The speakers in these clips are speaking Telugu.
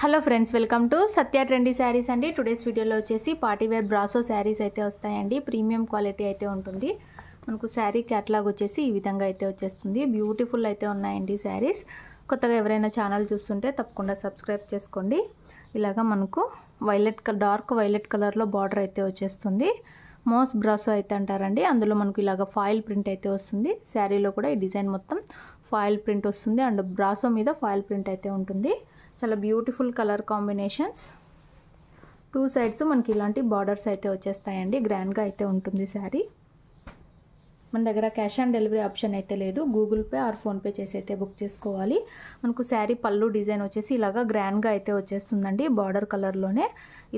Hello friends, welcome to Satya trendy saris అండి. టుడేస్ వీడియోలో వచ్చేసి పార్టీ వేర్ బ్రాసో శారీస్ అయితే వస్తాయండి. ప్రీమియం క్వాలిటీ అయితే ఉంటుంది. మనకు శారీ క్యాటలాగ్ వచ్చేసి ఈ విధంగా అయితే వచ్చేస్తుంది. బ్యూటిఫుల్ అయితే ఉన్నాయండి శారీస్. కొత్తగా ఎవరైనా ఛానల్ చూస్తుంటే తప్పకుండా సబ్స్క్రైబ్ చేసుకోండి. ఇలాగా మనకు డార్క్ వైలెట్ కలర్లో బార్డర్ అయితే వచ్చేస్తుంది. మోస్ బ్రాసో అయితే అంటారండి. అందులో మనకు ఇలాగ ఫాయిల్ ప్రింట్ అయితే వస్తుంది. శారీలో కూడా ఈ డిజైన్ మొత్తం ఫాయిల్ ప్రింట్ వస్తుంది అండ్ బ్రాసో మీద ఫాయిల్ ప్రింట్ అయితే ఉంటుంది. చాలా beautiful colour combinations. Two sides మనకి ఇలాంటి బార్డర్స్ అయితే వచ్చేస్తాయండి. గ్రాండ్గా అయితే ఉంటుంది శారీ. మన దగ్గర క్యాష్ ఆన్ డెలివరీ ఆప్షన్ అయితే లేదు. గూగుల్ పే ఆర్ ఫోన్పే చేసి అయితే బుక్ చేసుకోవాలి. మనకు శారీ పళ్ళు డిజైన్ వచ్చేసి ఇలాగా గ్రాండ్గా అయితే వచ్చేస్తుందండి. బార్డర్ కలర్లోనే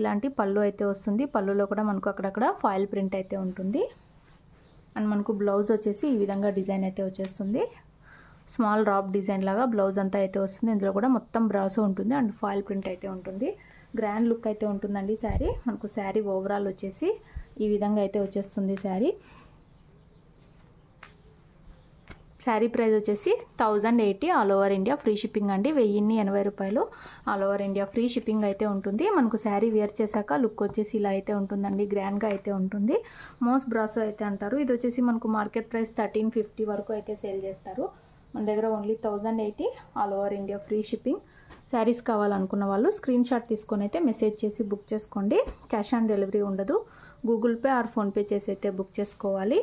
ఇలాంటి పళ్ళు అయితే వస్తుంది. పళ్ళులో కూడా మనకు అక్కడక్కడ ఫాయిల్ ప్రింట్ అయితే ఉంటుంది. అండ్ మనకు బ్లౌజ్ వచ్చేసి ఈ విధంగా డిజైన్ అయితే వచ్చేస్తుంది. స్మాల్ డ్రాప్ డిజైన్ లాగా బ్లౌజ్ అంతా అయితే వస్తుంది. ఇందులో కూడా మొత్తం బ్రాసో ఉంటుంది అండ్ ఫాయిల్ ప్రింట్ అయితే ఉంటుంది. గ్రాండ్ లుక్ అయితే ఉంటుందండి శారీ. మనకు శారీ ఓవరాల్ వచ్చేసి ఈ విధంగా అయితే వచ్చేస్తుంది శారీ. శారీ ప్రైస్ వచ్చేసి 1080 all over India free shipping అండి. 1080 రూపాయలు all over India free shipping అయితే ఉంటుంది. మనకు శారీ వేర్ చేశాక లుక్ వచ్చేసి ఇలా అయితే ఉంటుందండి. గ్రాండ్గా అయితే ఉంటుంది. మోస్ బ్రాసో అయితే అంటారు. ఇది వచ్చేసి మనకు మార్కెట్ ప్రైస్ 1350 వరకు అయితే సేల్ చేస్తారు. మన దగ్గర only 1080 all over India free shipping. Saris కావాలనుకున్న వాళ్ళు స్క్రీన్ షాట్ తీసుకొని అయితే మెసేజ్ చేసి బుక్ చేసుకోండి. క్యాష్ ఆన్ డెలివరీ ఉండదు. గూగుల్ పే ఆర్ ఫోన్పే చేసి అయితే బుక్ చేసుకోవాలి.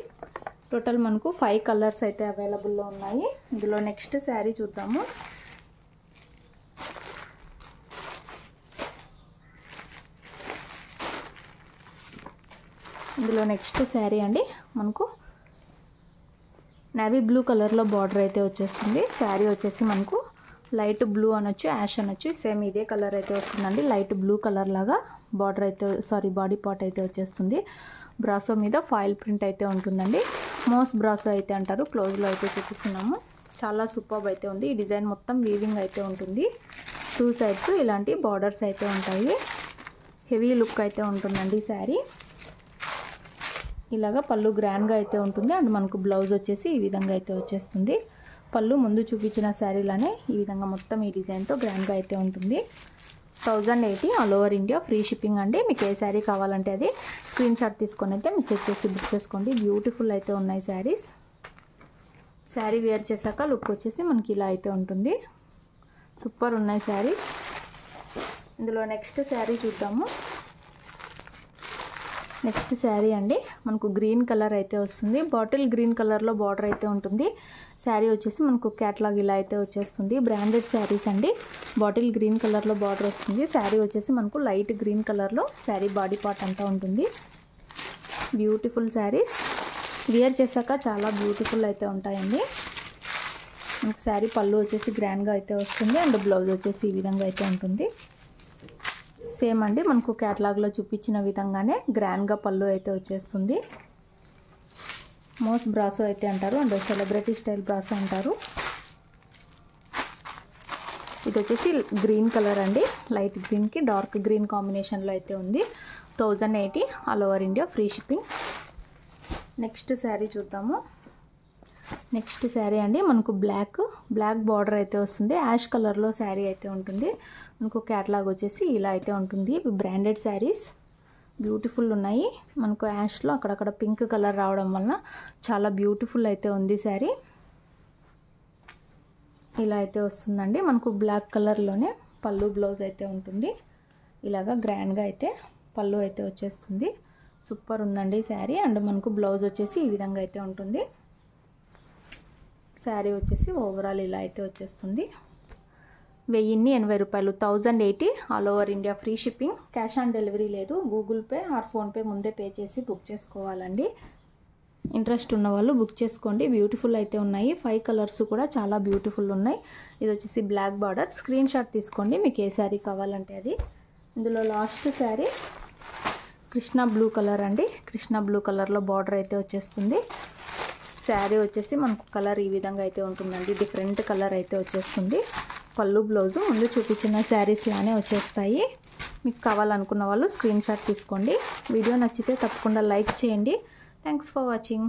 టోటల్ మనకు 5 కలర్స్ అయితే అవైలబుల్లో ఉన్నాయి. ఇందులో నెక్స్ట్ శారీ చూద్దాము. ఇందులో నెక్స్ట్ శారీ అండి మనకు నేవీ బ్లూ కలర్లో బార్డర్ అయితే వచ్చేస్తుంది. శారీ వచ్చేసి మనకు లైట్ బ్లూ అనొచ్చు, యాష్ అనొచ్చు, సేమ్ ఇదే కలర్ అయితే వస్తుందండి. లైట్ బ్లూ కలర్ లాగా బార్డర్ అయితే బాడీ పార్ట్ అయితే వచ్చేస్తుంది. బ్రాసో మీద ఫాయిల్ ప్రింట్ అయితే ఉంటుందండి. మోస్ బ్రాసో అయితే అంటారు. క్లోజ్లో అయితే చూపిస్తున్నాము. చాలా సూపర్బ్ అయితే ఉంది. ఈ డిజైన్ మొత్తం వీవింగ్ అయితే ఉంటుంది. టూ సైడ్స్ ఇలాంటి బార్డర్స్ అయితే ఉంటాయి. హెవీ లుక్ అయితే ఉంటుందండి శారీ. ఇలాగా పళ్ళు గ్రాండ్గా అయితే ఉంటుంది అండ్ మనకు బ్లౌజ్ వచ్చేసి ఈ విధంగా అయితే వచ్చేస్తుంది. పళ్ళు ముందు చూపించిన శారీలానే ఈ విధంగా మొత్తం ఈ డిజైన్తో గ్రాండ్గా అయితే ఉంటుంది. 1080 all over India free shipping అండి. మీకు ఏ శారీ కావాలంటే అది స్క్రీన్ షాట్ తీసుకొని అయితే మెసేజ్ చేసి బుక్ చేసుకోండి. బ్యూటిఫుల్ అయితే ఉన్నాయి శారీస్. శారీ వేర్ చేశాక లుక్ వచ్చేసి మనకి ఇలా అయితే ఉంటుంది. సూపర్ ఉన్నాయి శారీస్. ఇందులో నెక్స్ట్ శారీ చూద్దాము. నెక్స్ట్ శారీ అండి మనకు గ్రీన్ కలర్ అయితే వస్తుంది. బాటిల్ గ్రీన్ కలర్లో బార్డర్ అయితే ఉంటుంది. శారీ వచ్చేసి మనకు క్యాటలాగ్ ఇలా అయితే వచ్చేస్తుంది. బ్రాండెడ్ శారీస్ అండి. బాటిల్ గ్రీన్ కలర్లో బార్డర్ వస్తుంది. శారీ వచ్చేసి మనకు లైట్ గ్రీన్ కలర్లో శారీ బాడీ పార్ట్ అంతా ఉంటుంది. బ్యూటిఫుల్ శారీస్. వేర్ చేశాక చాలా బ్యూటిఫుల్ అయితే ఉంటాయండి. మనకు శారీ పళ్ళు వచ్చేసి గ్రాండ్గా అయితే వస్తుంది అండ్ బ్లౌజ్ వచ్చేసి ఈ విధంగా అయితే ఉంటుంది. సేమ్ అండి మనకు క్యాటలాగ్లో చూపించిన విధంగానే గ్రాండ్గా పళ్ళు అయితే వచ్చేస్తుంది. మోస్ బ్రాసో అయితే అంటారు అండ్ సెలబ్రిటీ స్టైల్ బ్రాసో అంటారు. ఇది వచ్చేసి గ్రీన్ కలర్ అండి. లైట్ గ్రీన్కి డార్క్ గ్రీన్ కాంబినేషన్లో అయితే ఉంది. 1080 all over India free shipping. Next sari చూద్దాము. నెక్స్ట్ శారీ అండి మనకు బ్లాక్ బార్డర్ అయితే వస్తుంది. యాష్ కలర్లో శారీ అయితే ఉంటుంది. మనకు క్యాటలాగ్ వచ్చేసి ఇలా అయితే ఉంటుంది. ఇవి బ్రాండెడ్ శారీస్. బ్యూటిఫుల్ ఉన్నాయి. మనకు యాష్లో అక్కడక్కడ పింక్ కలర్ రావడం వలన చాలా బ్యూటిఫుల్ అయితే ఉంది శారీ. ఇలా అయితే వస్తుందండి. మనకు బ్లాక్ కలర్లోనే పళ్ళు బ్లౌజ్ అయితే ఉంటుంది. ఇలాగా గ్రాండ్గా అయితే పళ్ళు అయితే వచ్చేస్తుంది. సూపర్ ఉందండి శారీ. అండ్ మనకు బ్లౌజ్ వచ్చేసి ఈ విధంగా అయితే ఉంటుంది. శారీ వచ్చేసి ఓవరాల్ ఇలా అయితే వచ్చేస్తుంది. 1080 రూపాయలు 1080 all over India free shipping. Cash on delivery లేదు. గూగుల్ పే ఆర్ ఫోన్పే ముందే పే చేసి బుక్ చేసుకోవాలండి. ఇంట్రెస్ట్ ఉన్న వాళ్ళు బుక్ చేసుకోండి. బ్యూటిఫుల్ అయితే ఉన్నాయి. 5 కలర్స్ కూడా చాలా బ్యూటిఫుల్ ఉన్నాయి. ఇది వచ్చేసి బ్లాక్ బార్డర్. స్క్రీన్ షాట్ తీసుకోండి మీకు ఏ శారీ కావాలంటే అది. ఇందులో last sari Krishna blue colour అండి. కృష్ణ బ్లూ కలర్లో బార్డర్ అయితే వచ్చేస్తుంది. శారీ వచ్చేసి మనకు కలర్ ఈ విధంగా అయితే ఉంటుందండి. డిఫరెంట్ కలర్ అయితే వచ్చేస్తుంది. పళ్ళు బ్లౌజు ముందు చూపించిన శారీస్ లానే వచ్చేస్తాయి. మీకు కావాలనుకున్న వాళ్ళు స్క్రీన్ షాట్ తీసుకోండి. వీడియో నచ్చితే తప్పకుండా లైక్ చేయండి. Thanks for watching.